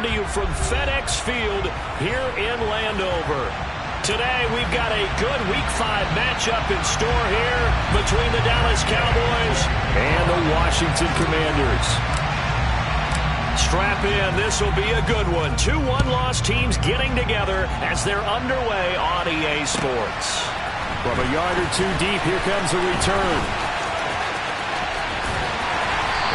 to you from FedEx Field here in Landover. Today, we've got a good Week 5 matchup in store here between the Dallas Cowboys and the Washington Commanders. Strap in. This will be a good one. 2 one-loss teams getting together as they're underway on EA Sports. From a yard or two deep, here comes a return.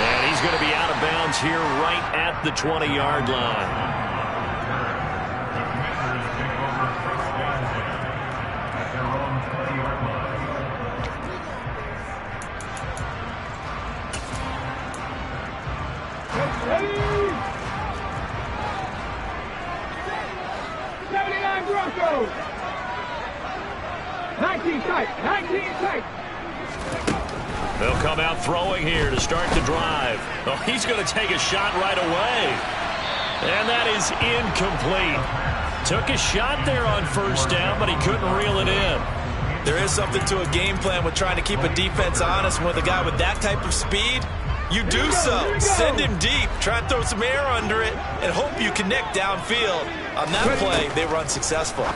And he's going to be out of bounds here right at the 20-yard line. Broncos. 19 tight. 19 tight. They'll come out throwing here to start the drive. Oh, he's going to take a shot right away. And that is incomplete. Took a shot there on first down, but he couldn't reel it in. There is something to a game plan with trying to keep a defense honest. With a guy with that type of speed, you do so. Send him deep. Try to throw some air under it and hope you connect downfield. On that play, they were unsuccessful.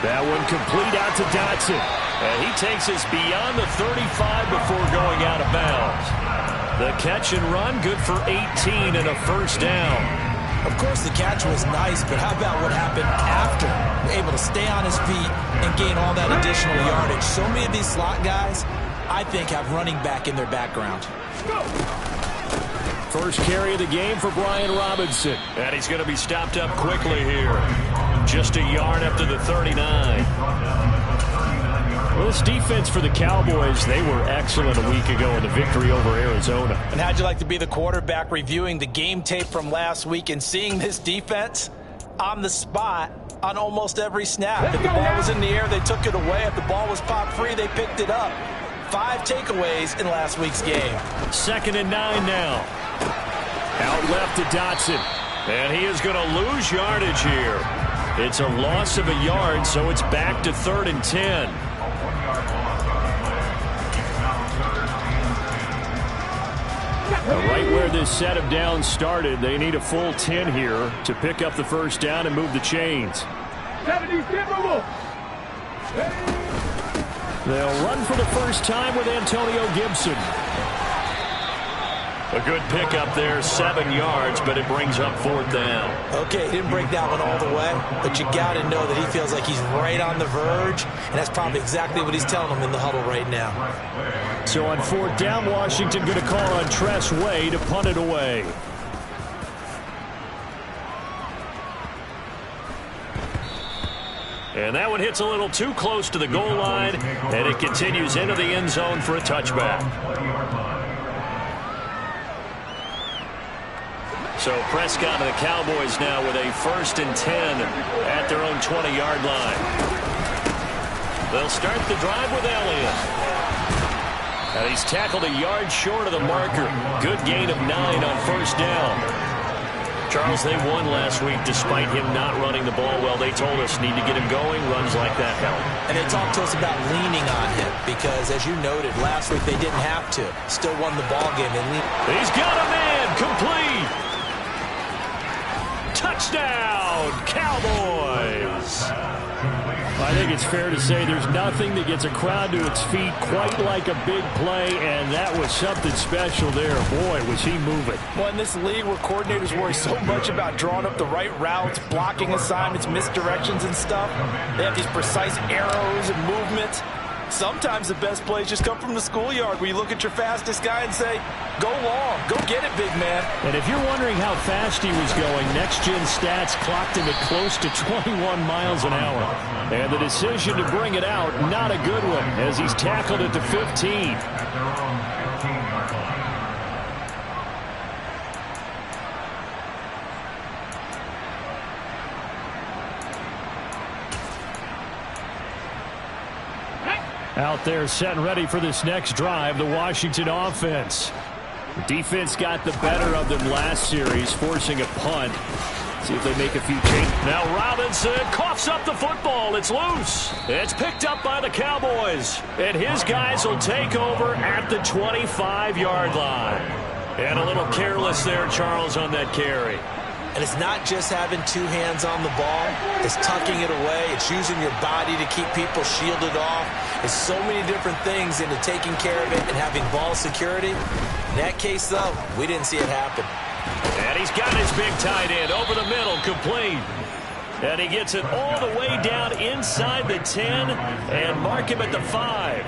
That one complete out to Dotson. And he takes us beyond the 35 before going out of bounds. The catch and run, good for 18 and a first down. Of course, the catch was nice, but how about what happened after? Able to stay on his feet and gain all that additional yardage. So many of these slot guys, I think, have running back in their background. First carry of the game for Brian Robinson. And he's going to be stopped up quickly here. Just a yard up to the 39. Well, this defense for the Cowboys, they were excellent a week ago in the victory over Arizona. And how'd you like to be the quarterback reviewing the game tape from last week and seeing this defense on the spot on almost every snap? If the ball was in the air, they took it away. If the ball was popped free, they picked it up. 5 takeaways in last week's game. 2nd and 9 now. Out left to Dotson. And he is going to lose yardage here. It's a loss of a yard, so it's back to 3rd and 10. Right where this set of downs started, they need a full 10 here to pick up the first down and move the chains. They'll run for the first time with Antonio Gibson. A good pickup there, 7 yards, but it brings up 4th down. Okay, he didn't break that one all the way, but you got to know that he feels like he's right on the verge, and that's probably exactly what he's telling them in the huddle right now. So on 4th down, Washington going to call on Tress Way to punt it away. And that one hits a little too close to the goal line, and it continues into the end zone for a touchback. So Prescott and the Cowboys now with a 1st and 10 at their own 20-yard line. They'll start the drive with Elliott. And he's tackled a yard short of the marker. Good gain of 9 on first down. Charles, they won last week despite him not running the ball well. They told us need to get him going. Runs like that help. And they talked to us about leaning on him because, as you noted, last week they didn't have to. Still won the ball game. He's got a man. Complete. Touchdown, Cowboys! I think it's fair to say there's nothing that gets a crowd to its feet quite like a big play, and that was something special there. Boy, was he moving. Well, in this league where coordinators worry so much about drawing up the right routes, blocking assignments, misdirections and stuff, they have these precise arrows and movements. Sometimes the best plays just come from the schoolyard where you look at your fastest guy and say, go long, go get it, big man. And if you're wondering how fast he was going, next-gen stats clocked him at close to 21 miles an hour. And the decision to bring it out, not a good one, as he's tackled at the 15. Out there set and ready for this next drive, the Washington offense. The defense got the better of them last series, forcing a punt. See if they make a few changes. Now Robinson coughs up the football. It's loose. It's picked up by the Cowboys. And his guys will take over at the 25-yard line. And a little careless there, Charles, on that carry. And it's not just having two hands on the ball. It's tucking it away. It's using your body to keep people shielded off. It's so many different things into taking care of it and having ball security. In that case, though, we didn't see it happen. And he's got his big tight end over the middle, complete. And he gets it all the way down inside the 10 and mark him at the 5.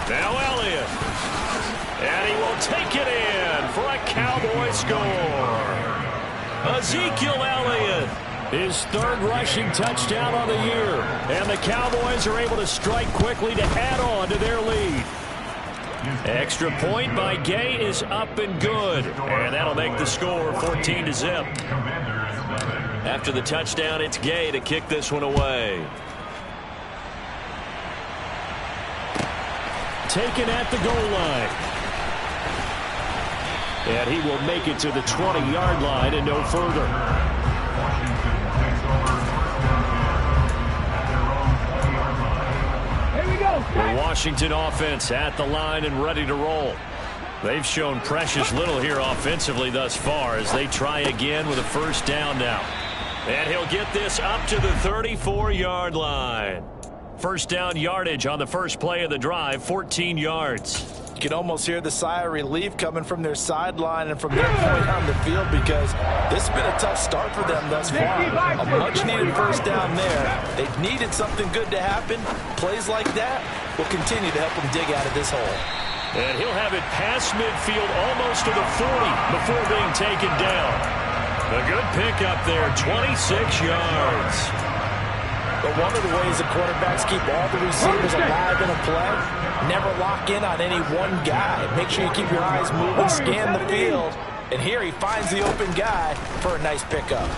Now Elliott. And he will take it in for a Cowboy score. Ezekiel Elliott. His third rushing touchdown on the year. And the Cowboys are able to strike quickly to add on to their lead. Extra point by Gay is up and good. And that'll make the score 14-0. After the touchdown, it's Gay to kick this one away. Taken at the goal line. And he will make it to the 20-yard line and no further. The Washington offense at the line and ready to roll. They've shown precious little here offensively thus far as they try again with a first down now. And he'll get this up to the 34-yard line. First down yardage on the first play of the drive, 14 yards. You can almost hear the sigh of relief coming from their sideline and from their point on the field because this has been a tough start for them thus far. A much-needed first down there. They've needed something good to happen. Plays like that will continue to help them dig out of this hole. And he'll have it past midfield almost to the 40 before being taken down. A good pickup there, 26 yards. But one of the ways the quarterbacks keep all the receivers alive in a play, never lock in on any one guy. Make sure you keep your eyes moving, scan the field. And here he finds the open guy for a nice pickup.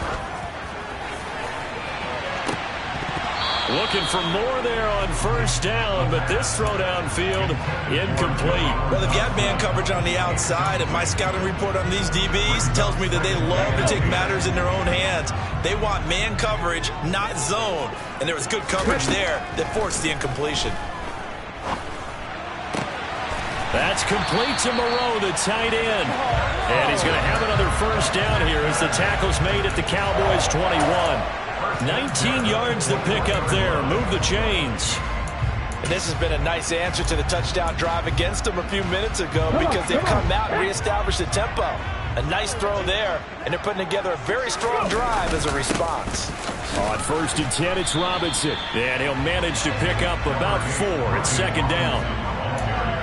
Looking for more there on first down, but this throw downfield incomplete. Well, if you have man coverage on the outside, and my scouting report on these DBs tells me that they love to take matters in their own hands. They want man coverage, not zone. And there was good coverage there that forced the incompletion. That's complete to Moreau, the tight end. And he's going to have another first down here as the tackle's made at the Cowboys' 21. 19 yards to pick up there. Move the chains. And this has been a nice answer to the touchdown drive against them a few minutes ago because they've come out and reestablished the tempo. A nice throw there, and they're putting together a very strong drive as a response. On first and 10, it's Robinson. And he'll manage to pick up about 4 at second down.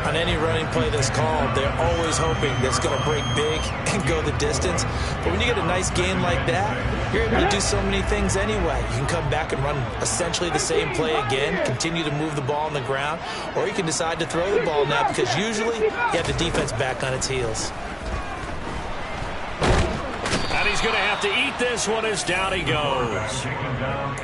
On any running play that's called, they're always hoping that it's going to break big and go the distance. But when you get a nice gain like that, you're able to do so many things anyway. You can come back and run essentially the same play again, continue to move the ball on the ground, or you can decide to throw the ball now because usually you have the defense back on its heels. And he's going to have to eat this one as down he goes.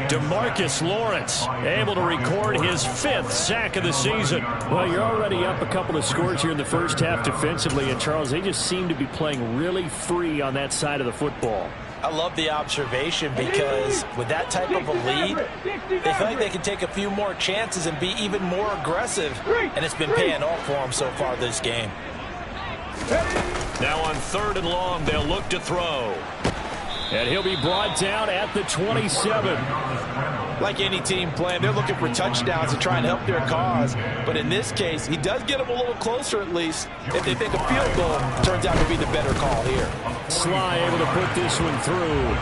DeMarcus Lawrence able to record his 5th sack of the season. Well, you're already up a couple of scores here in the first half defensively, and Charles, they just seem to be playing really free on that side of the football. I love the observation because with that type of a lead, they feel like they can take a few more chances and be even more aggressive, and it's been paying off for them so far this game. Now on 3rd and long, they'll look to throw. And he'll be brought down at the 27. Like any team playing, they're looking for touchdowns to try and help their cause. But in this case, he does get them a little closer at least. If they think a field goal turns out to be the better call here. Sly able to put this one through.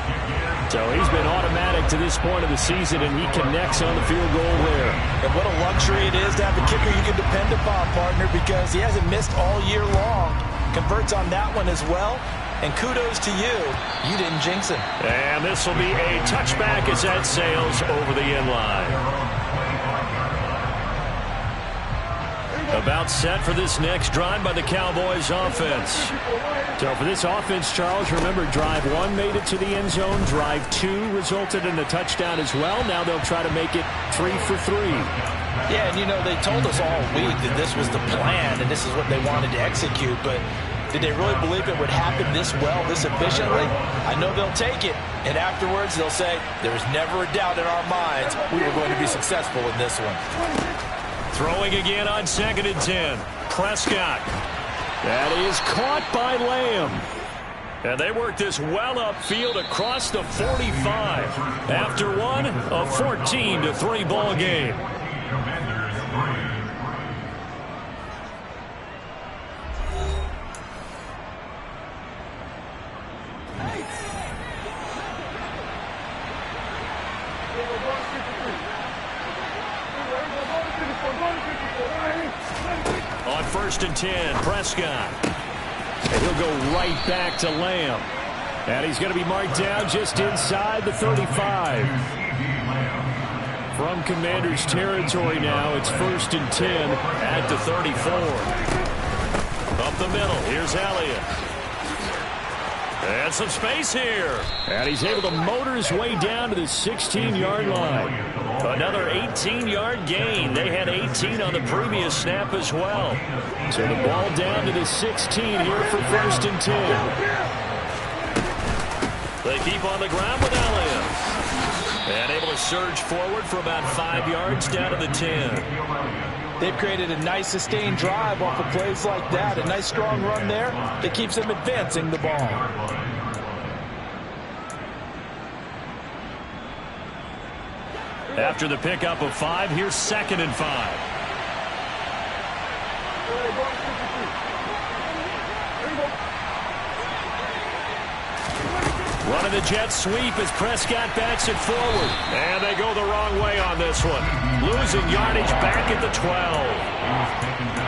So he's been automatic to this point of the season, and he connects on the field goal there. And what a luxury it is to have a kicker you can depend upon, partner, because he hasn't missed all year long. Converts on that one as well. And kudos to you. You didn't jinx him. And this will be a touchback as that sails over the end line. About set for this next drive by the Cowboys offense. So for this offense, Charles, remember drive 1 made it to the end zone. Drive 2 resulted in a touchdown as well. Now they'll try to make it 3 for 3. Yeah, and you know, they told us all week that this was the plan and this is what they wanted to execute, but did they really believe it would happen this well, this efficiently? I know they'll take it, and afterwards they'll say, there was never a doubt in our minds we were going to be successful in this one. Throwing again on 2nd and 10. Prescott. That is caught by Lamb. And they work this well upfield across the 45. After one, a 14-3 ball game. On 1st and 10, Prescott. And he'll go right back to Lamb. And he's going to be marked down just inside the 35. From Commanders territory now, it's 1st and 10 at the 34. Up the middle, here's Elliott. And some space here. And he's able to motor his way down to the 16-yard line. Another 18-yard gain. They had 18 on the previous snap as well. So the ball down to the 16 here for 1st and 10. They keep on the ground with Elliott. And able to surge forward for about 5 yards down to the 10. They've created a nice sustained drive off of plays like that. A nice strong run there that keeps them advancing the ball. After the pickup of 5, here's 2nd and 5. Running the jet sweep as Prescott backs it forward. And they go the wrong way on this one. Losing yardage back at the 12.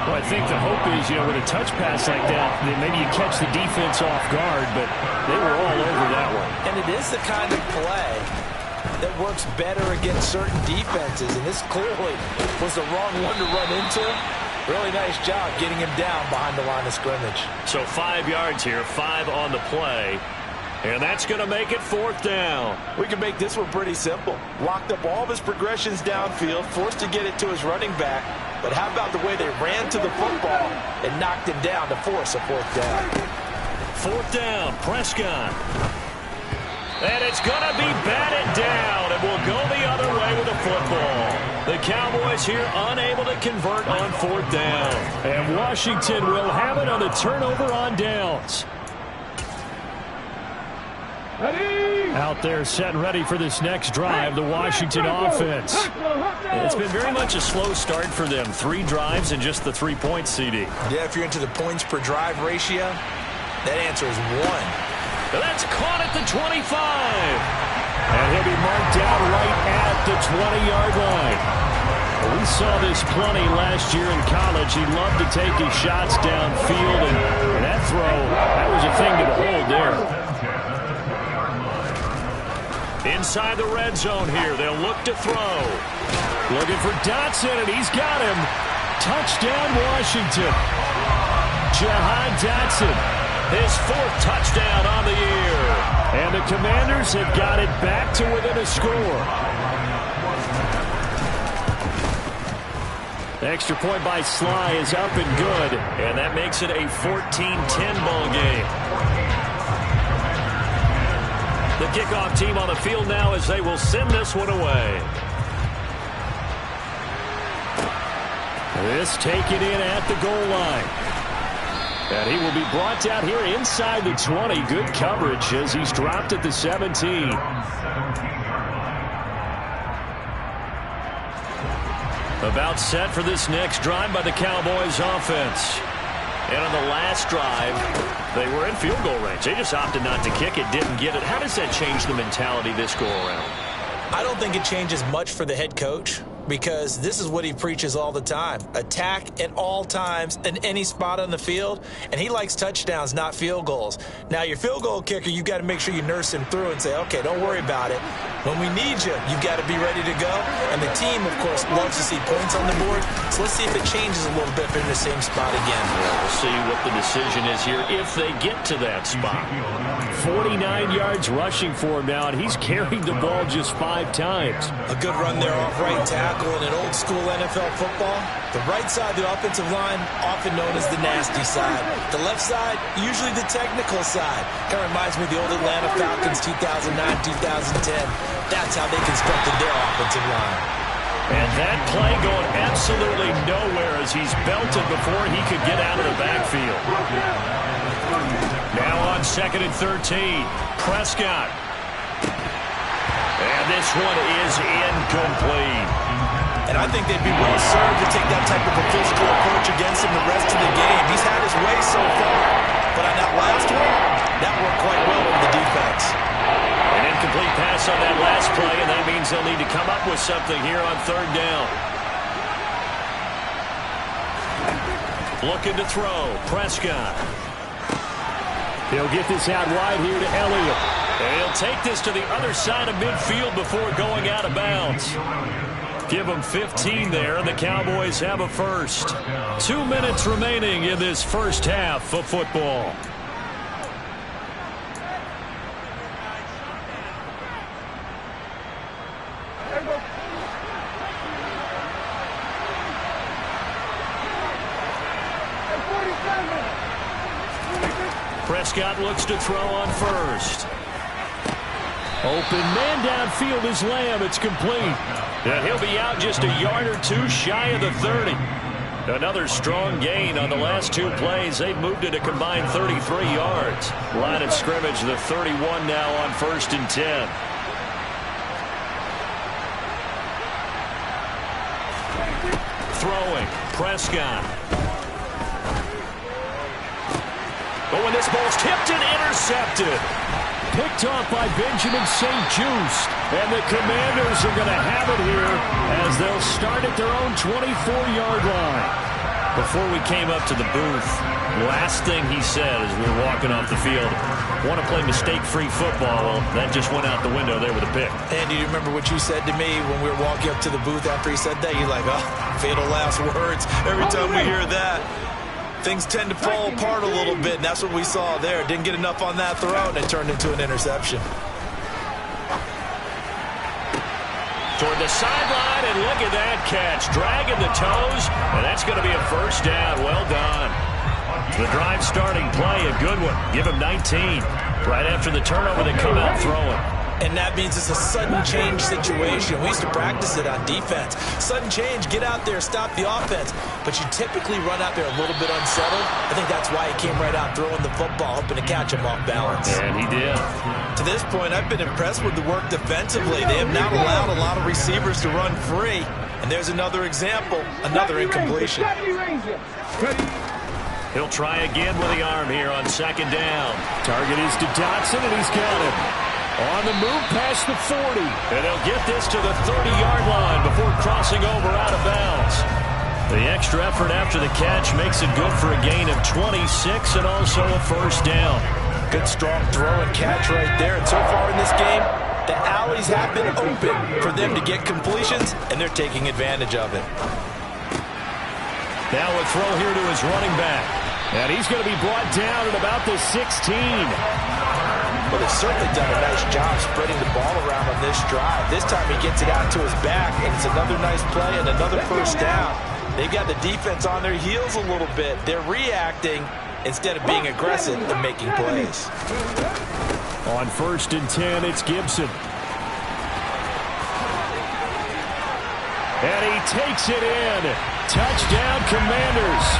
Well, I think the hope is, with a touch pass like that, maybe you catch the defense off guard, but they were all over that one. And it is the kind of play that works better against certain defenses, and this clearly was the wrong one to run into. Really nice job getting him down behind the line of scrimmage. So 5 yards here, 5 on the play. And that's going to make it 4th down. We can make this one pretty simple. Locked up all of his progressions downfield, forced to get it to his running back. But how about the way they ran to the football and knocked him down to force a 4th down? 4th down, Prescott. And it's going to be batted down, and we'll go the other way with the football. The Cowboys here unable to convert on 4th down. And Washington will have it on the turnover on downs. Out there set and ready for this next drive, the Washington offense. It's been very much a slow start for them. 3 drives and just the 3 points, CD. Yeah, if you're into the points per drive ratio, that answer is 1. That's caught at the 25. And he'll be marked down right at the 20-yard line. We saw this plenty last year in college. He loved to take his shots downfield, and that throw, that was a thing to behold there. Inside the red zone here, they'll look to throw. Looking for Dotson, and he's got him. Touchdown, Washington. Jahan Dotson, his 4th touchdown on the year. And the Commanders have got it back to within a score. The extra point by Sly is up and good, and that makes it a 14-10 ball game. The kickoff team on the field now as they will send this one away. This taken in at the goal line. And he will be brought down here inside the 20. Good coverage as he's dropped at the 17. About set for this next drive by the Cowboys offense. And on the last drive, they were in field goal range. They just opted not to kick it, didn't get it. How does that change the mentality this go around? I don't think it changes much for the head coach, because this is what he preaches all the time. Attack at all times in any spot on the field, and he likes touchdowns, not field goals. Now, your field goal kicker, you've got to make sure you nurse him through and say, okay, don't worry about it. When we need you, you've got to be ready to go. And the team, of course, loves to see points on the board, so let's see if it changes a little bit if they're in the same spot again. We'll see what the decision is here if they get to that spot. 49 yards rushing for him now, and he's carried the ball just 5 times. A good run there off right tackle in an old school NFL football. The right side of the offensive line, often known as the nasty side. The left side, usually the technical side. Kind of reminds me of the old Atlanta Falcons 2009-2010. That's how they constructed their offensive line. And that play going absolutely nowhere as he's belted before he could get out of the backfield. Now on 2nd and 13, Prescott. And this one is incomplete. And I think they'd be well served to take that type of a physical approach against him the rest of the game. He's had his way so far, but on that last one, that worked quite well for the defense. An incomplete pass on that last play, and that means they'll need to come up with something here on 3rd down. Looking to throw, Prescott. He'll get this out wide here to Elliott. And he'll take this to the other side of midfield before going out of bounds. Give them 15 there, and the Cowboys have a first. 2 minutes remaining in this first half of football. Prescott looks to throw on first. Open man downfield is Lamb. It's complete. And he'll be out just a yard or two shy of the 30. Another strong gain on the last 2 plays. They've moved it a combined 33 yards. Line of scrimmage, the 31 now on 1st and 10. Throwing, Prescott. Oh, and this ball's tipped and intercepted. Picked off by Benjamin St-Juste. And the Commanders are going to have it here as they'll start at their own 24-yard line. Before we came up to the booth, last thing he said as we were walking off the field, want to play mistake-free football. Well, that just went out the window there with a pick. And do you remember what you said to me when we were walking up to the booth after he said that? You're like, oh, fatal last words. Every time we hear that, things tend to fall apart a little bit, and that's what we saw there. Didn't get enough on that throw, and it turned into an interception. Toward the sideline, and look at that catch. Dragging the toes, and that's going to be a first down. Well done. The drive starting play, a good one. Give him 19. Right after the turnover, they come out throwing. And that means it's a sudden change situation. We used to practice it on defense. Sudden change, get out there, stop the offense. But you typically run out there a little bit unsettled. I think that's why he came right out throwing the football, hoping to catch him off balance. And he did. To this point, I've been impressed with the work defensively. They have not allowed a lot of receivers to run free. And there's another example, another incompletion. He'll try again with the arm here on 2nd down. Target is to Dotson, and he's got him. On the move past the 40. And they'll get this to the 30-yard line before crossing over out of bounds. The extra effort after the catch makes it good for a gain of 26 and also a first down. Good strong throw and catch right there. And so far in this game, the alleys have been open for them to get completions, and they're taking advantage of it. Now a throw here to his running back. And he's going to be brought down at about the 16. Well, they've certainly done a nice job spreading the ball around on this drive. This time he gets it out to his back, and it's another nice play and another first down. They've got the defense on their heels a little bit. They're reacting instead of being aggressive and making plays. On 1st and 10, it's Gibson. And he takes it in. Touchdown, Commanders.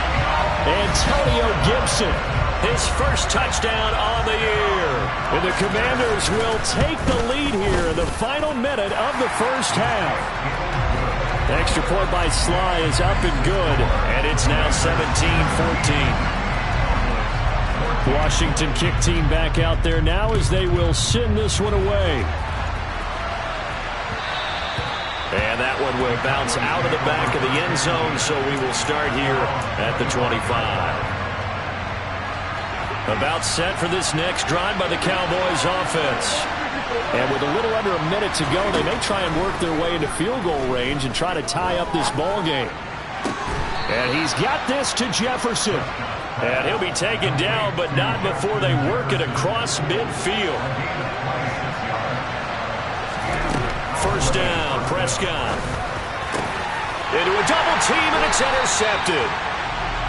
Antonio Gibson, his first touchdown on the year. And the Commanders will take the lead here in the final minute of the first half. The extra point by Sly is up and good, and it's now 17-14. Washington kick team back out there now as they will send this one away. And that one will bounce out of the back of the end zone, so we will start here at the 25. About set for this next drive by the Cowboys offense. And with a little under a minute to go, they may try and work their way into field goal range and try to tie up this ball game. And he's got this to Jefferson. And he'll be taken down, but not before they work it across midfield. First down, Prescott. Into a double team, and it's intercepted.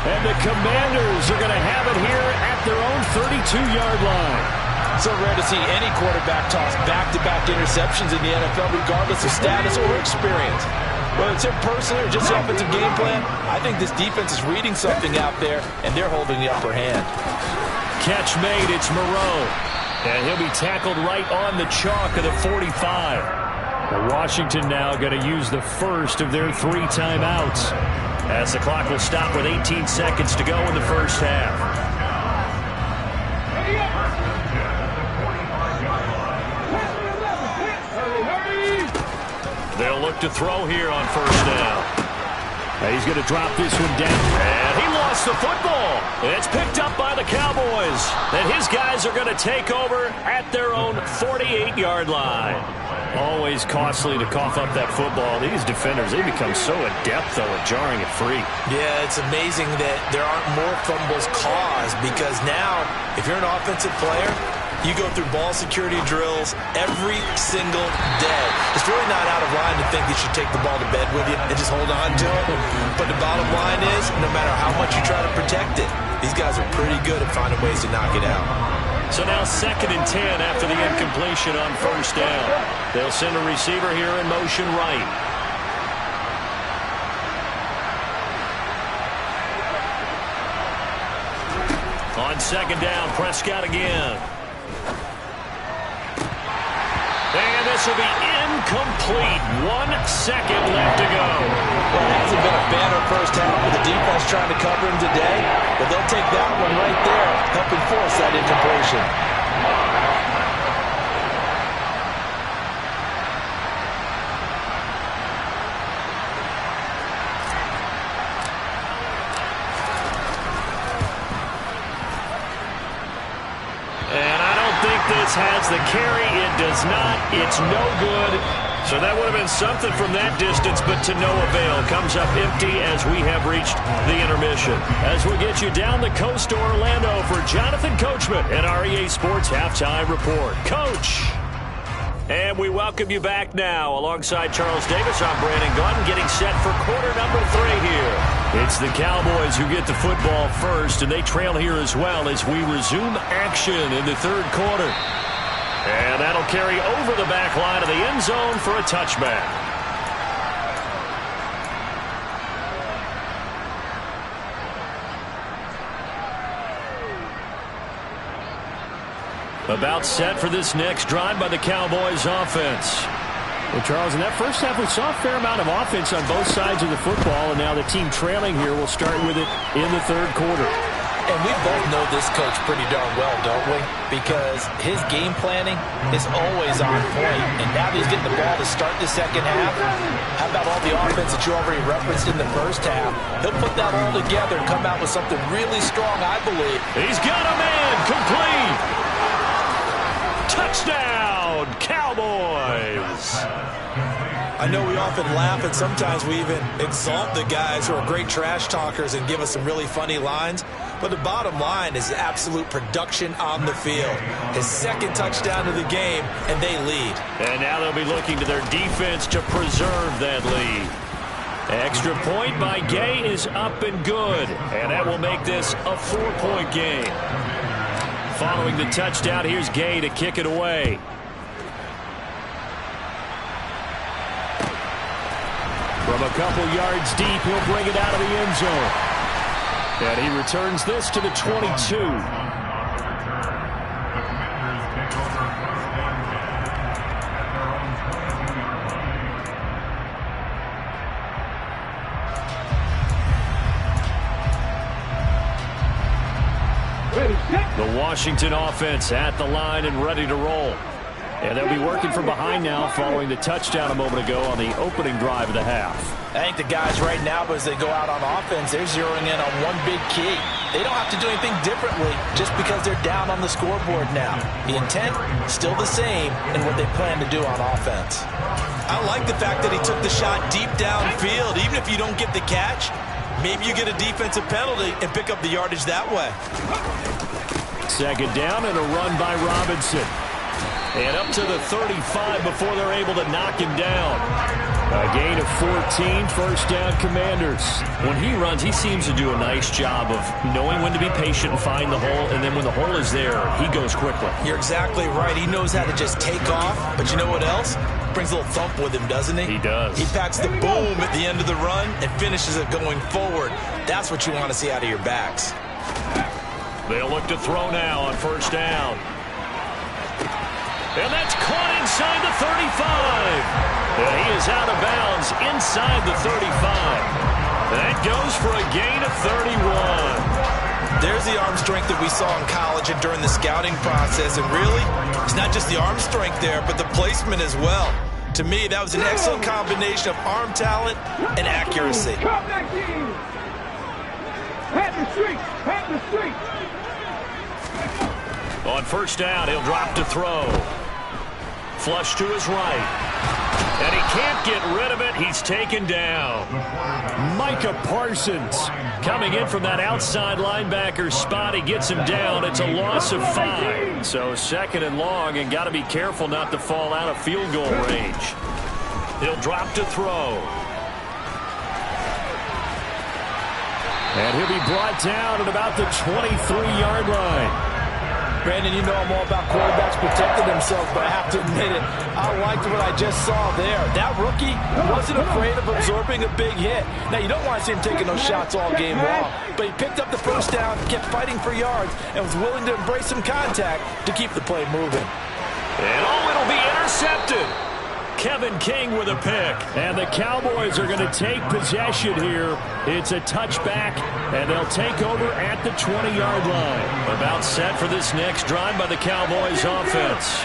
And the Commanders are going to have it here at their own 32-yard line. So rare to see any quarterback toss back-to-back interceptions in the NFL, regardless of status or experience. Whether it's him personally or just the offensive game plan, I think this defense is reading something out there, and they're holding the upper hand. Catch made, it's Moreau. And he'll be tackled right on the chalk of the 45. Well, Washington now going to use the first of their 3 timeouts, as the clock will stop with 18 seconds to go in the first half. They'll look to throw here on first down. He's going to drop this one down. And he lost the football. It's picked up by the Cowboys. And his guys are going to take over at their own 48-yard line. Always costly to cough up that football. These defenders, they become so adept, though, at jarring it free. Yeah, it's amazing that there aren't more fumbles caused, because now, if you're an offensive player, you go through ball security drills every single day. It's really not out of line to think you should take the ball to bed with you and just hold on to it. But the bottom line is, no matter how much you try to protect it, these guys are pretty good at finding ways to knock it out. So now 2nd and 10 after the incompletion on first down. They'll send a receiver here in motion right. On 2nd down, Prescott again. And this will be incomplete. 1 second left to go. Well, it hasn't been a banner first half with the defense trying to cover him today, but they'll take that one right there, helping force that incompletion. This has the carry. It does not. It's no good. So that would have been something from that distance, but to no avail. Comes up empty as we have reached the intermission. As we get you down the coast to Orlando for Jonathan Coachman and our EA Sports Halftime Report. Coach! And we welcome you back now. Alongside Charles Davis, I'm Brandon Gunn, getting set for quarter number 3 here. It's the Cowboys who get the football first, and they trail here as well as we resume action in the 3rd quarter. And that'll carry over the back line of the end zone for a touchback. About set for this next drive by the Cowboys offense. Well, Charles, in that first half, we saw a fair amount of offense on both sides of the football, and now the team trailing here will start with it in the 3rd quarter. And we both know this coach pretty darn well, don't we? Because his game planning is always on point. And now that he's getting the ball to start the 2nd half, how about all the offense that you already referenced in the first half? He'll put that all together and come out with something really strong, I believe. He's got a man complete. Touchdown, Cowboys! I know we often laugh, and sometimes we even exalt the guys who are great trash talkers and give us some really funny lines. But the bottom line is absolute production on the field. His 2nd touchdown of the game, and they lead. And now they'll be looking to their defense to preserve that lead. Extra point by Gay is up and good. And that will make this a 4-point game. Following the touchdown, here's Gay to kick it away. From a couple yards deep, he'll bring it out of the end zone. And he returns this to the 22. The Washington offense at the line and ready to roll. And they'll be working from behind now following the touchdown a moment ago on the opening drive of the half. I think the guys right now, as they go out on offense, they're zeroing in on one big key. They don't have to do anything differently just because they're down on the scoreboard now. The intent, still the same in what they plan to do on offense. I like the fact that he took the shot deep downfield. Even if you don't get the catch, maybe you get a defensive penalty and pick up the yardage that way. 2nd down and a run by Robinson. And up to the 35 before they're able to knock him down. A gain of 14, first down Commanders. When he runs, he seems to do a nice job of knowing when to be patient and find the hole, and then when the hole is there, he goes quickly. You're exactly right. He knows how to just take off, but you know what else? Brings a little thump with him, doesn't he? He does. He packs the boom at the end of the run and finishes it going forward. That's what you want to see out of your backs. They'll look to throw now on first down. And that's caught inside the 35. And he is out of bounds inside the 35. That goes for a gain of 31. There's the arm strength that we saw in college and during the scouting process. And really, it's not just the arm strength there, but the placement as well. To me, that was an excellent combination of arm talent and accuracy. Drop 19. Head the street. Head the street. On first down, he'll drop to throw. Flush to his right. And he can't get rid of it. He's taken down. Micah Parsons coming in from that outside linebacker spot. He gets him down. It's a loss of 5. So second and long, and got to be careful not to fall out of field goal range. He'll drop to throw. And he'll be brought down at about the 23-yard line. Brandon, you know I'm all about quarterbacks protecting themselves, but I have to admit it, I liked what I just saw there. That rookie wasn't afraid of absorbing a big hit. Now, you don't want to see him taking those shots all game long, but he picked up the first down, kept fighting for yards, and was willing to embrace some contact to keep the play moving. And it'll be intercepted. Kevin King with a pick. And the Cowboys are going to take possession here. It's a touchback, and they'll take over at the 20-yard line. About set for this next drive by the Cowboys offense.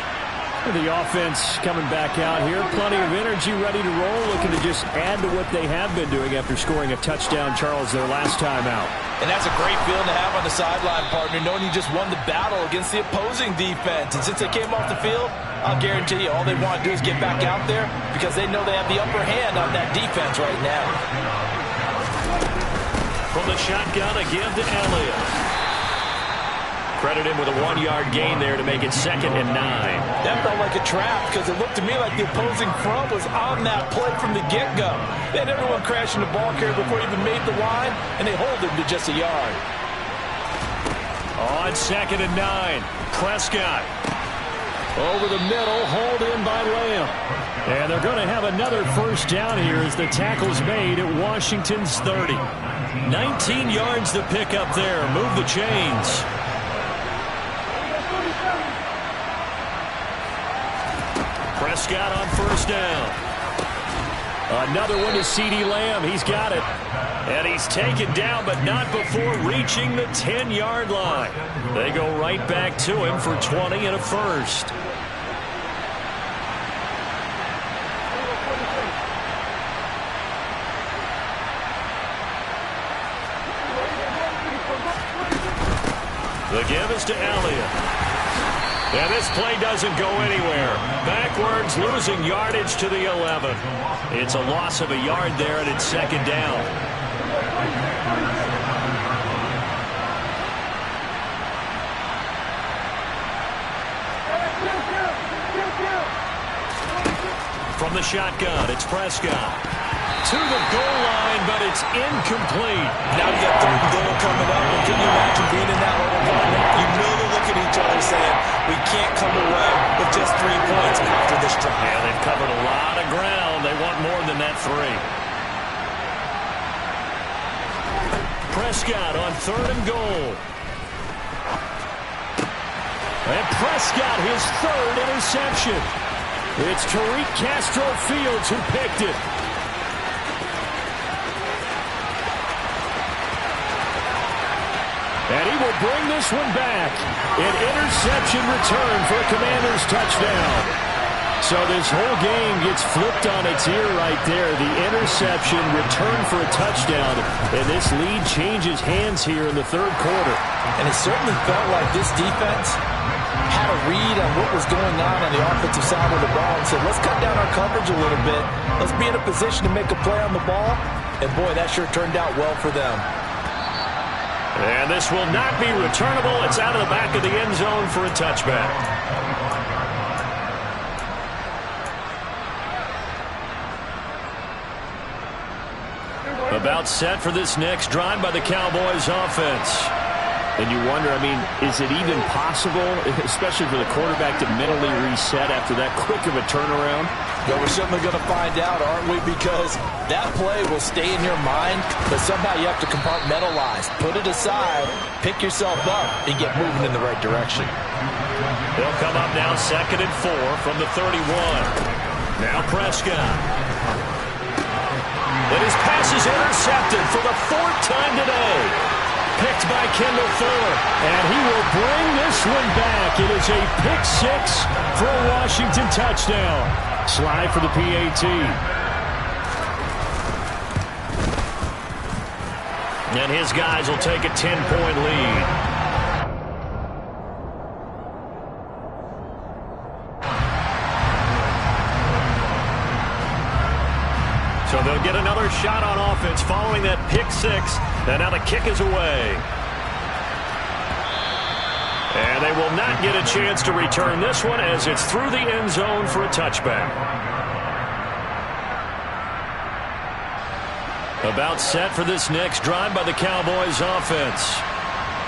The offense coming back out here. Plenty of energy, ready to roll, looking to just add to what they have been doing after scoring a touchdown, Charles, their last time out. And that's a great feeling to have on the sideline, partner, knowing you just won the battle against the opposing defense. And since they came off the field, I'll guarantee you all they want to do is get back out there because they know they have the upper hand on that defense right now. From the shotgun, a give to Elliott. Credit him with a 1-yard gain there to make it 2nd and 9. That felt like a trap because it looked to me like the opposing front was on that play from the get-go. They had everyone crashing the ball carrier before he even made the line, and they hold him to just a yard. On 2nd and 9, Prescott. Over the middle, hauled in by Lamb. And they're going to have another first down here as the tackle's made at Washington's 30. 19 yards to pick up there. Move the chains. Prescott on first down. Another one to CeeDee Lamb. He's got it. And he's taken down, but not before reaching the 10-yard line. They go right back to him for 20 and a first. The give is to Elliott. And this play doesn't go anywhere. Backwards, losing yardage to the 11. It's a loss of a yard there, and it's 2nd down. From the shotgun, it's Prescott. To the goal line, but it's incomplete. Now you got 3rd and goal coming up, and can you imagine being in that little line? You know they look at each other saying, we can't come away with just 3 points after this drive. Yeah, they've covered a lot of ground. They want more than that 3. Prescott on 3rd and goal. And Prescott, his 3rd interception. It's Tariq Castro-Fields who picked it. And he will bring this one back. An interception return for a Commanders touchdown. So this whole game gets flipped on its ear right there. The interception return for a touchdown. And this lead changes hands here in the 3rd quarter. And it certainly felt like this defense had a read on what was going on the offensive side of the ball and said, let's cut down our coverage a little bit. Let's be in a position to make a play on the ball. And boy, that sure turned out well for them. And this will not be returnable. It's out of the back of the end zone for a touchback. About set for this next drive by the Cowboys offense. And you wonder, I mean, is it even possible, especially for the quarterback, to mentally reset after that quick of a turnaround? Well, we're certainly going to find out, aren't we? Because that play will stay in your mind, but somehow you have to compartmentalize. Put it aside, pick yourself up, and get moving in the right direction. They'll come up now 2nd and 4 from the 31. Now Prescott. And his pass is intercepted for the 4th time today. Picked by Kendall Fuller. And he will bring this one back. It is a pick 6 for a Washington touchdown. Slide for the PAT. And his guys will take a 10-point lead. So they'll get another shot on offense following that pick 6. And now the kick is away. And they will not get a chance to return this one as it's through the end zone for a touchback. About set for this next drive by the Cowboys offense.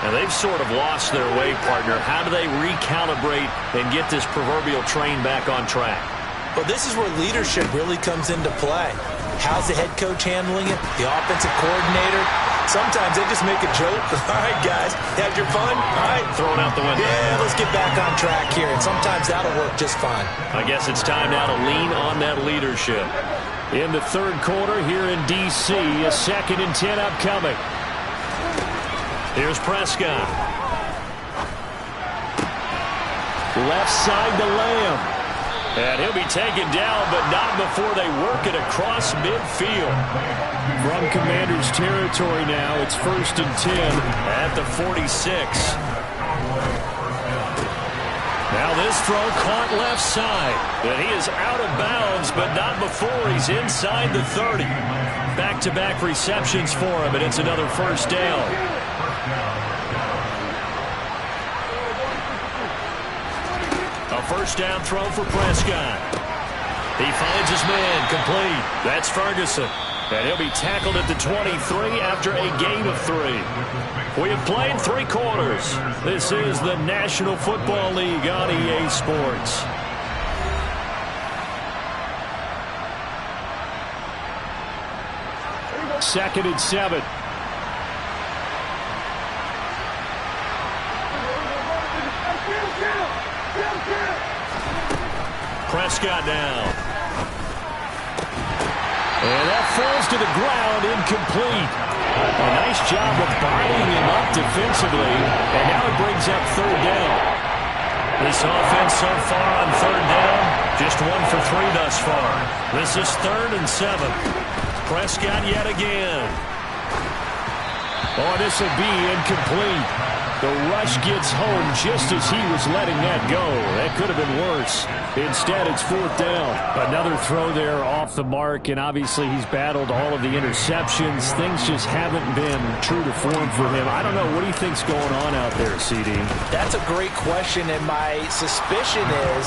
And they've sort of lost their way, partner. How do they recalibrate and get this proverbial train back on track? Well, this is where leadership really comes into play. How's the head coach handling it? The offensive coordinator? Sometimes they just make a joke. All right, guys, had your fun? All right. Throw it out the window. Yeah, let's get back on track here. And sometimes that'll work just fine. I guess it's time now to lean on that leadership. In the 3rd quarter here in D.C., a 2nd and 10 upcoming. Here's Prescott. Left side to Lamb. And he'll be taken down, but not before they work it across midfield. From Commanders territory now, it's 1st and 10 at the 46. Now this throw caught left side. And he is out of bounds, but not before he's inside the 30. Back-to-back receptions for him, and it's another 1st down. A 1st down throw for Prescott. He finds his man, complete. That's Ferguson. And he'll be tackled at the 23 after a gain of 3. We have played 3 quarters. This is the National Football League on EA Sports. Second and 7. Prescott down. And that falls to the ground, incomplete. A nice job of bodying him up defensively. And now it brings up 3rd down. This offense so far on 3rd down, just 1 for 3 thus far. This is 3rd and 7. Prescott yet again. Oh, this will be incomplete. The rush gets home just as he was letting that go. That could have been worse. Instead, it's 4th down. Another throw there off the mark, and obviously he's battled all of the interceptions. Things just haven't been true to form for him. I don't know. What do you think's going on out there, CD? That's a great question, and my suspicion is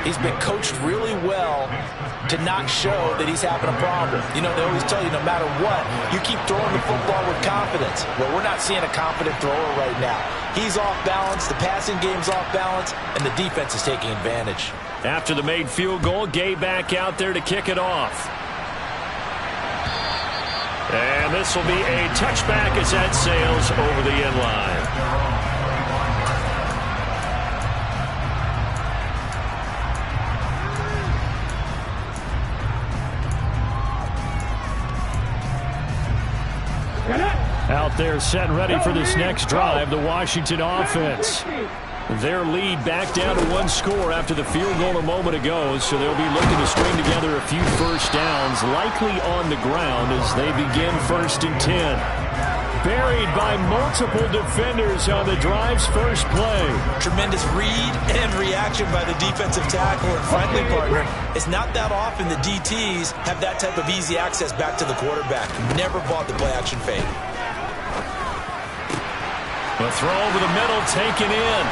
he's been coached really well to not show that he's having a problem. You know, they always tell you no matter what, you keep throwing the football with confidence. Well, we're not seeing a confident thrower right now. He's off balance, the passing game's off balance, and the defense is taking advantage. After the made field goal, Gay back out there to kick it off. And this will be a touchback as that sails over the end line. Out there set and ready for this next drive, the Washington offense. Their lead back down to 1 score after the field goal a moment ago, so they'll be looking to string together a few 1st downs, likely on the ground as they begin 1st and 10. Buried by multiple defenders on the drive's first play. Tremendous read and reaction by the defensive tackle and friendly partner. It's not that often the DTs have that type of easy access back to the quarterback. Never bought the play-action fake. The throw over the middle taken in.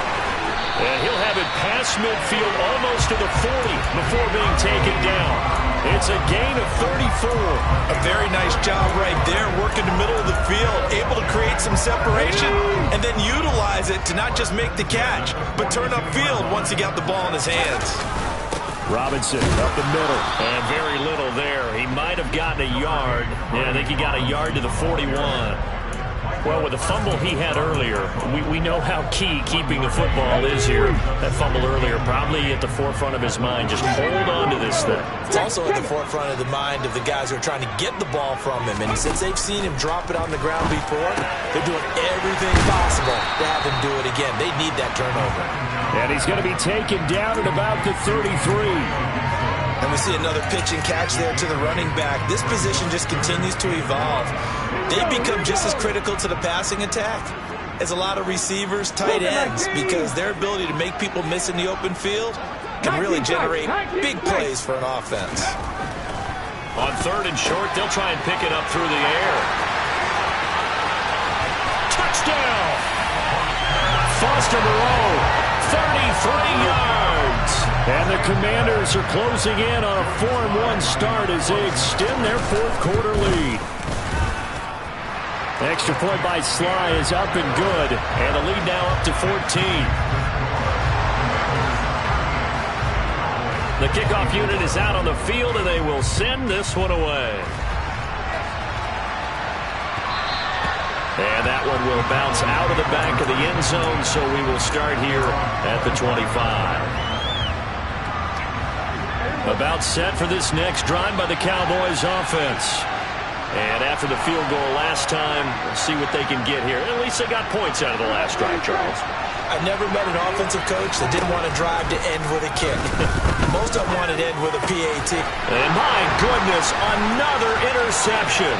And he'll have it past midfield almost to the 40 before being taken down. It's a gain of 34. A very nice job right there, working the middle of the field, able to create some separation, and then utilize it to not just make the catch, but turn upfield once he got the ball in his hands. Robinson up the middle. And very little there. He might have gotten a yard. Yeah, I think he got a yard to the 41. Well, with the fumble he had earlier, we know how key keeping the football is here. That fumble earlier probably at the forefront of his mind. Just hold on to this thing. It's also at the forefront of the mind of the guys who are trying to get the ball from him. And since they've seen him drop it on the ground before, they're doing everything possible to have him do it again. They need that turnover. And he's going to be taken down at about the 33. And we see another pitch and catch there to the running back. This position just continues to evolve. They become just as critical to the passing attack as a lot of receivers, tight ends, because their ability to make people miss in the open field can really generate big plays for an offense. On 3rd and short, they'll try and pick it up through the air. Touchdown! Foster Moreau, 33 yards. And the Commanders are closing in on a 4-1 start as they extend their 4th quarter lead. Extra point by Sly is up and good. And the lead now up to 14. The kickoff unit is out on the field, and they will send this one away. And that one will bounce out of the back of the end zone, so we will start here at the 25. About set for this next drive by the Cowboys offense. And after the field goal last time, we'll see what they can get here. At least they got points out of the last drive, Charles. I've never met an offensive coach that didn't want to drive to end with a kick. Most of them wanted to end with a PAT. And my goodness, another interception.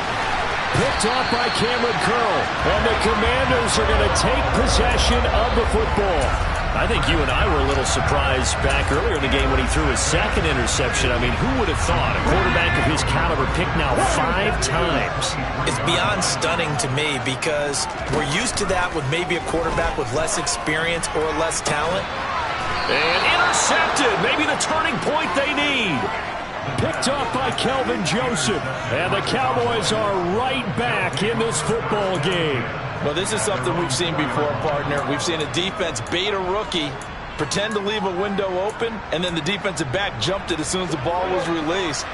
Picked off by Cameron Curl. And the Commanders are going to take possession of the football. I think you and I were a little surprised back earlier in the game when he threw his 2nd interception. I mean, who would have thought a quarterback of his caliber picked now 5 times? It's beyond stunning to me because we're used to that with maybe a quarterback with less experience or less talent. And intercepted. Maybe the turning point they need. Picked off by Kelvin Joseph. And the Cowboys are right back in this football game. Well, this is something we've seen before, partner. We've seen a defense bait a rookie, pretend to leave a window open, and then the defensive back jumped it as soon as the ball was released.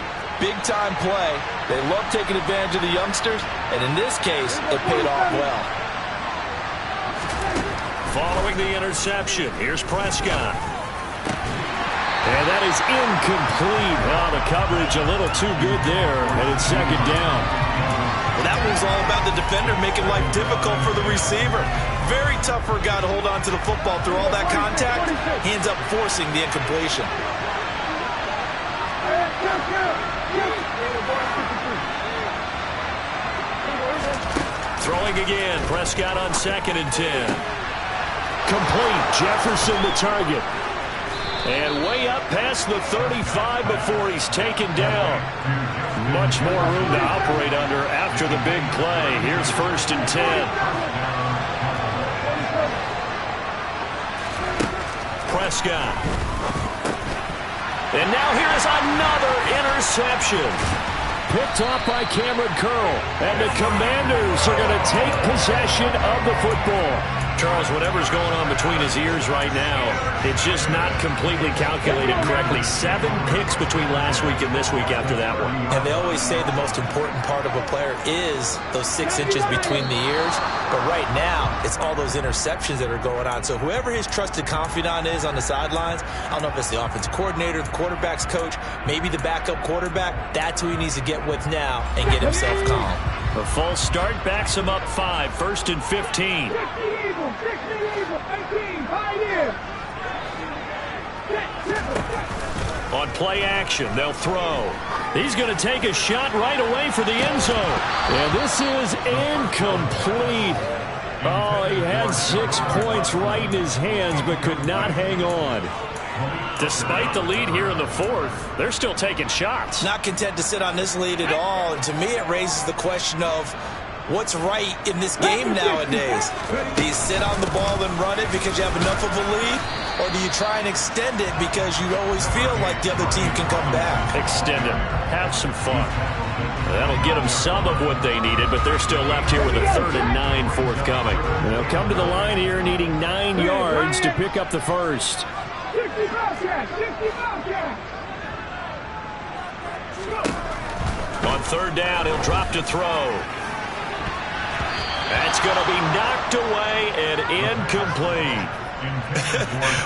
Big-time play. They love taking advantage of the youngsters, and in this case, it paid off well. Following the interception, here's Prescott. And that is incomplete. Well, the coverage a little too good there, and it's 2nd down. Well, that was all about the defender making life difficult for the receiver. Very tough for a guy to hold on to the football through all that contact. He ends up forcing the incompletion. Throwing again. Prescott on 2nd and 10. Complete. Jefferson the target. And way up past the 35 before he's taken down. Much more room to operate under after the big play. Here's 1st and 10. Prescott. And now here's another interception. Picked off by Cameron Curl. And the Commanders are going to take possession of the football. Charles, whatever's going on between his ears right now, it's just not completely calculated correctly. 7 picks between last week and this week after that one. And they always say the most important part of a player is those 6 inches between the ears. But right now, it's all those interceptions that are going on. So whoever his trusted confidant is on the sidelines, I don't know if it's the offensive coordinator, the quarterback's coach, maybe the backup quarterback, that's who he needs to get with now and get himself calm. A false start backs him up 5, 1st and 15. On play action, they'll throw. He's going to take a shot right away for the end zone. And this is incomplete. Oh, he had 6 points right in his hands, but could not hang on. Despite the lead here in the 4th, they're still taking shots. Not content to sit on this lead at all. And to me, it raises the question of, What's right in this game nowadays? Do you sit on the ball and run it because you have enough of a lead? Or do you try and extend it because you always feel like the other team can come back? Extend it. Have some fun. That'll get them some of what they needed, but they're still left here with a 3rd and 9 forthcoming. They'll come to the line here needing 9 yards to pick up the first. 60 Bobcats! 60 Bobcats! On 3rd down, he'll drop to throw. That's going to be knocked away and incomplete.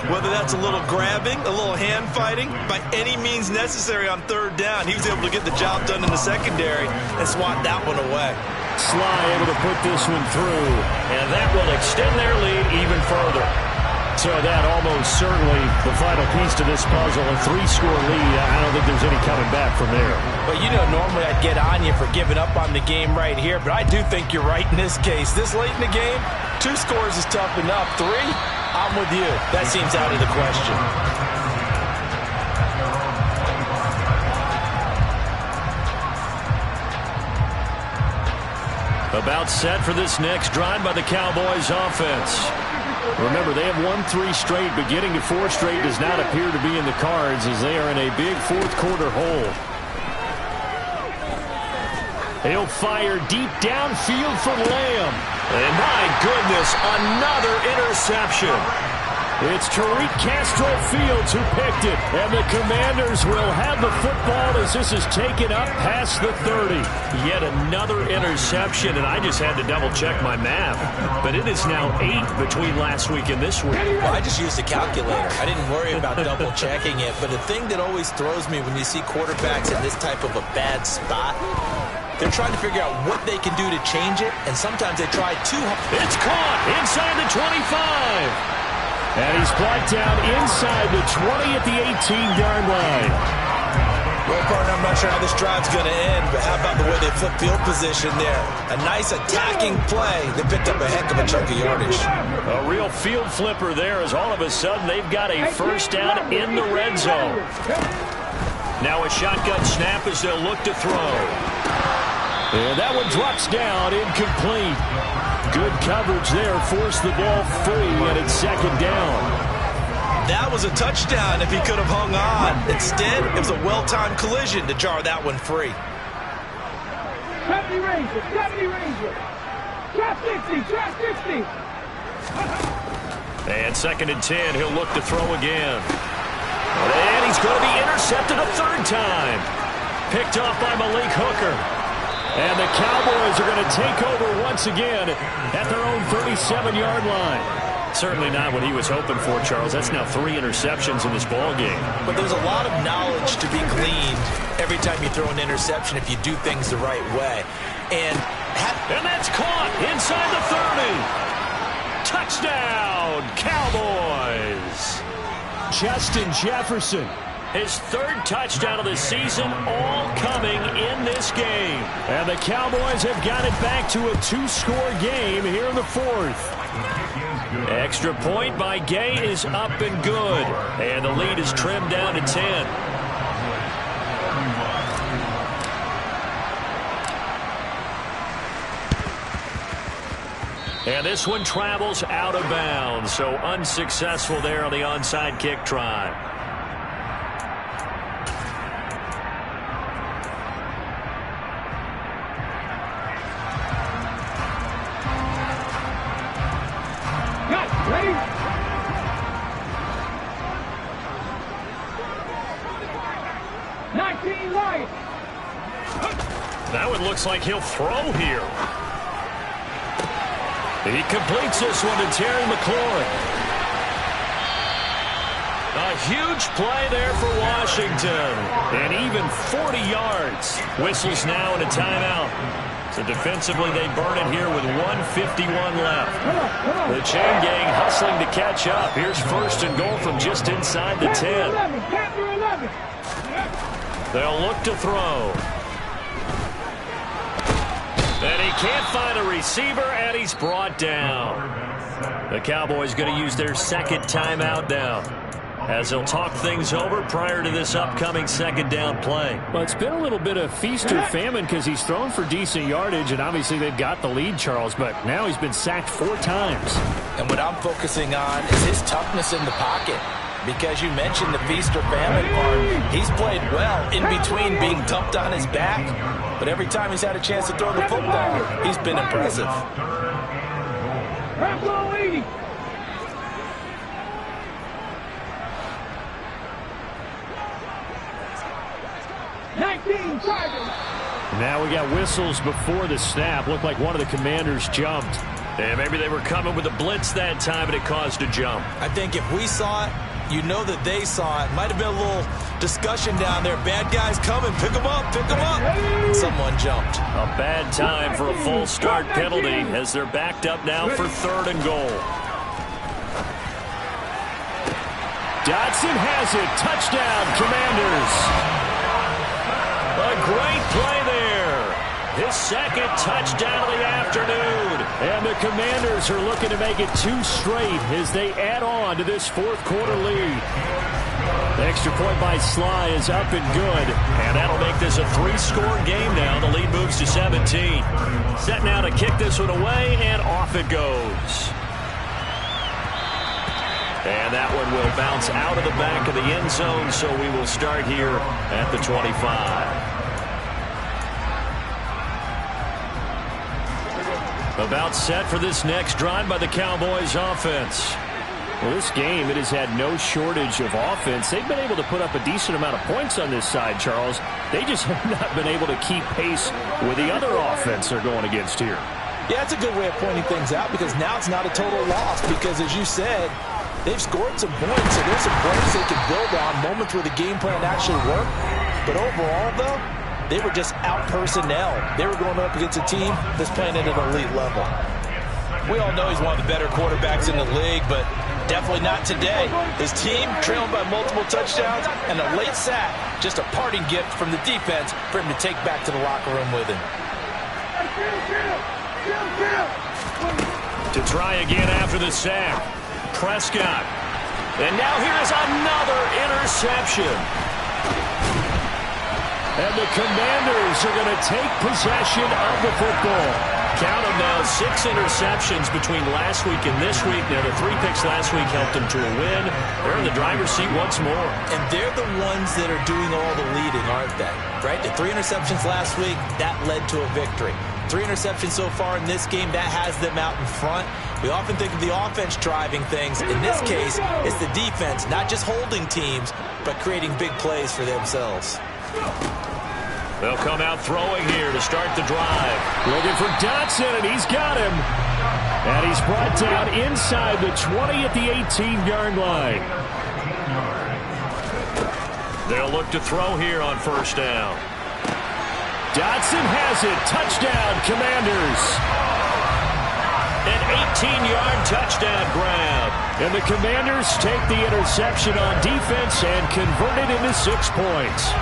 Whether that's a little grabbing, a little hand fighting, by any means necessary on 3rd down, he was able to get the job done in the secondary and swat that one away. Sly able to put this one through, and that will extend their lead even further. So that almost certainly the final piece to this puzzle, a 3-score lead. I don't think there's any coming back from there. But you know, normally I'd get on you for giving up on the game right here, but I do think you're right in this case. This late in the game, 2 scores is tough enough. 3, I'm with you. That seems out of the question. About set for this next drive by the Cowboys offense. Remember, they have won 3 straight, but getting to 4 straight does not appear to be in the cards as they are in a big 4th quarter hole. He'll fire deep downfield for Lamb. And my goodness, another interception. It's Tariq Castro-Fields who picked it, and the Commanders will have the football as this is taken up past the 30. Yet another interception, and I just had to double-check my math. But it is now 8 between last week and this week. Well, I just used a calculator. I didn't worry about double-checking it. But the thing that always throws me when you see quarterbacks in this type of a bad spot, they're trying to figure out what they can do to change it, and sometimes they try too hard. It's caught inside the 25. And he's brought down inside the 20 at the 18-yard line. Well, partner, I'm not sure how this drive's going to end, but how about the way they flip field position there? A nice attacking play. They picked up a heck of a chunk of yardage. A real field flipper there as all of a sudden they've got a 1st down in the red zone. Now a shotgun snap as they'll look to throw. And that one drops down, incomplete. Good coverage there, forced the ball free, and it's 2nd down. That was a touchdown if he could have hung on. Instead, it was a well-timed collision to jar that one free. 70 Ranger, 70 Ranger. Drop 60, drop 60. And 2nd and 10, he'll look to throw again. And he's going to be intercepted a 3rd time. Picked off by Malik Hooker. And the Cowboys are going to take over once again at their own 37-yard line. Certainly not what he was hoping for, Charles. That's now 3 interceptions in this ballgame. But there's a lot of knowledge to be gleaned every time you throw an interception if you do things the right way. And that's caught inside the 30. Touchdown, Cowboys. Justin Jefferson. His 3rd touchdown of the season, all coming in this game. And the Cowboys have got it back to a 2-score game here in the 4th. Extra point by Gay is up and good. And the lead is trimmed down to 10. And this one travels out of bounds. So unsuccessful there on the onside kick try. Ready? That one looks like he'll throw here. He completes this one to Terry McLaurin. A huge play there for Washington. And even 40 yards. Whistles now and a timeout. So defensively, they burn it here with 1:51 left. The chain gang hustling to catch up. Here's 1st and goal from just inside the 10. They'll look to throw. And he can't find a receiver, and he's brought down. The Cowboys going to use their 2nd timeout now. as they'll talk things over prior to this upcoming second down play. Well, it's been a little bit of feast or famine because he's thrown for decent yardage, and obviously they've got the lead, Charles, but now he's been sacked 4 times. And what I'm focusing on is his toughness in the pocket. Because you mentioned the feast or famine part. He's played well in between being dumped on his back. But every time he's had a chance to throw the football, he's been impressive. Absolutely. Now we got whistles before the snap. Looked like one of the Commanders jumped. And maybe they were coming with a blitz that time, and it caused a jump. I think if we saw it, you know that they saw it. Might have been a little discussion down there. Bad guys coming. Pick them up. Pick them up. And someone jumped. A bad time for a full start penalty as they're backed up now for 3rd and goal. Dotson has it. Touchdown, Commanders. A great play there. His 2nd touchdown of the afternoon. And the Commanders are looking to make it 2 straight as they add on to this 4th quarter lead. The extra point by Sly is up and good. And that'll make this a 3-score game now. The lead moves to 17. Set now to kick this one away, and off it goes. And that one will bounce out of the back of the end zone, so we will start here at the 25. About set for this next drive by the Cowboys offense. Well, this game, it has had no shortage of offense. They've been able to put up a decent amount of points on this side, Charles. They just have not been able to keep pace with the other offense they're going against here. Yeah, it's a good way of pointing things out because now it's not a total loss because, as you said, they've scored some points, so there's some points they can build on, moments where the game plan actually worked. But overall, though, they were just out personnel. They were going up against a team that's playing at an elite level. We all know he's one of the better quarterbacks in the league, but definitely not today. His team trailing by multiple touchdowns and a late sack. Just a parting gift from the defense for him to take back to the locker room with him. To try again after the sack. Prescott. And now here is another interception. And the Commanders are going to take possession of the football. Count them now, 6 interceptions between last week and this week. Now, the 3 picks last week helped them to a win. They're in the driver's seat once more. And they're the ones that are doing all the leading, aren't they? Right? The 3 interceptions last week, that led to a victory. 3 interceptions so far in this game, that has them out in front. We often think of the offense driving things. In this case, it's the defense, not just holding teams, but creating big plays for themselves. They'll come out throwing here to start the drive. Looking for Dotson, and he's got him. And he's brought down inside the 20 at the 18-yard line. They'll look to throw here on 1st down. Dotson has it. Touchdown, Commanders. An 18-yard touchdown grab. And the Commanders take the interception on defense and convert it into 6 points.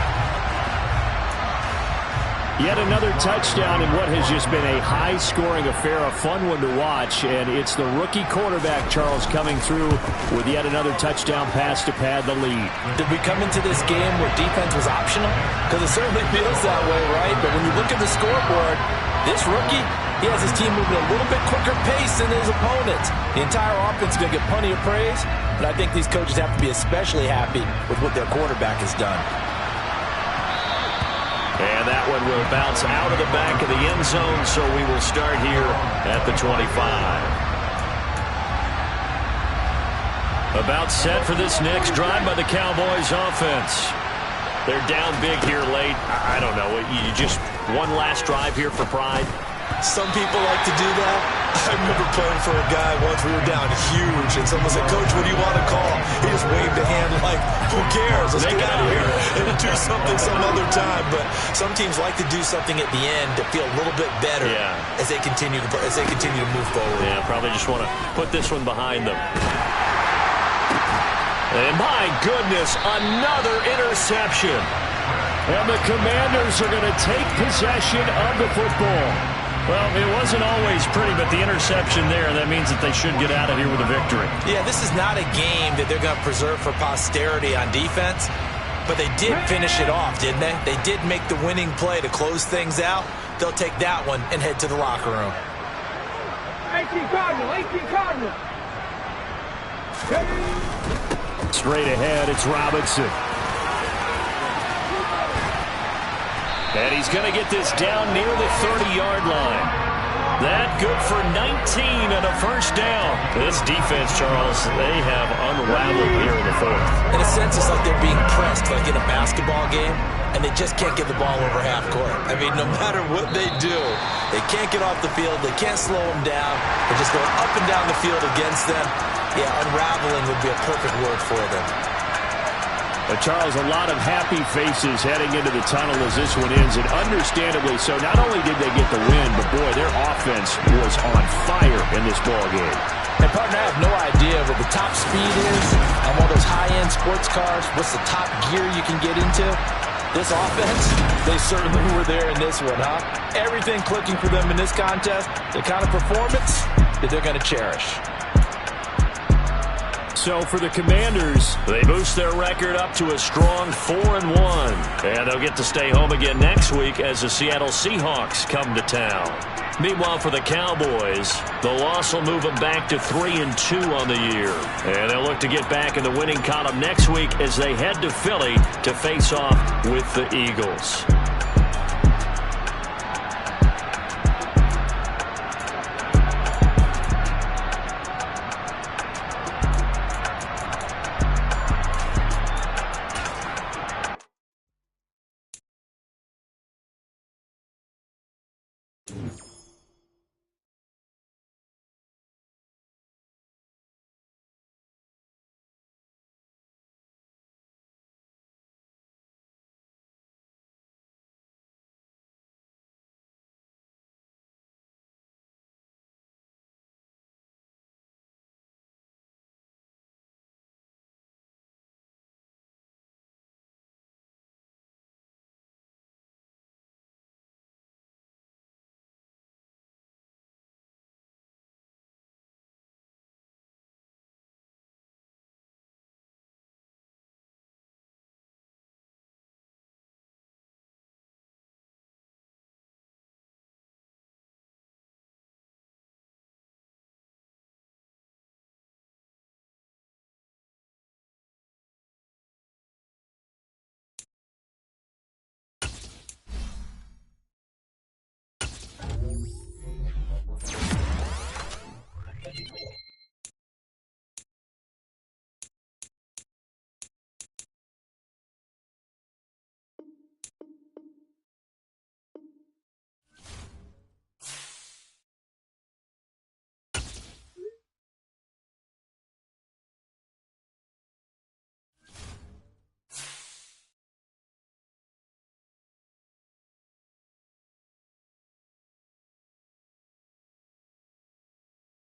Yet another touchdown in what has just been a high-scoring affair, a fun one to watch. And it's the rookie quarterback, Charles, coming through with yet another touchdown pass to pad the lead. Did we come into this game where defense was optional? Because it certainly feels that way, right? But when you look at the scoreboard, this rookie, he has his team moving a little bit quicker pace than his opponents. The entire offense is going to get plenty of praise, but I think these coaches have to be especially happy with what their quarterback has done. And that one will bounce out of the back of the end zone, so we will start here at the 25. About set for this next drive by the Cowboys offense. They're down big here late. I don't know. You just one last drive here for pride. Some people like to do that. I remember playing for a guy once. We were down huge, and someone said, "Coach, what do you want to call?" He just waved a hand like, "Who cares? Let's get out of here and do something some other time." But some teams like to do something at the end to feel a little bit better as they continue to move forward. Yeah, probably just want to put this one behind them. And my goodness, another interception. And the Commanders are going to take possession of the football. Well, it wasn't always pretty, but the interception there, that means that they should get out of here with a victory. Yeah, this is not a game that they're going to preserve for posterity on defense, but they did finish it off, didn't they? They did make the winning play to close things out. They'll take that one and head to the locker room. 18 Cardinal, 18 Cardinal. Straight ahead, it's Robinson. And he's going to get this down near the 30-yard line. That good for 19 and a first down. This defense, Charles, they have unraveled here in the fourth. In a sense, it's like they're being pressed like in a basketball game, and they just can't get the ball over half court. I mean, no matter what they do, they can't get off the field. They can't slow them down. They're just going up and down the field against them. Yeah, unraveling would be a perfect word for them. But Charles, a lot of happy faces heading into the tunnel as this one ends, and understandably so. Not only did they get the win, but boy, their offense was on fire in this ball game. And partner, I have no idea what the top speed is on one of those high-end sports cars. What's the top gear you can get into? This offense, they certainly were there in this one, huh? Everything clicking for them in this contest, the kind of performance that they're going to cherish. So for the Commanders, they boost their record up to a strong 4-1. And they'll get to stay home again next week as the Seattle Seahawks come to town. Meanwhile, for the Cowboys, the loss will move them back to 3-2 on the year. And they'll look to get back in the winning column next week as they head to Philly to face off with the Eagles.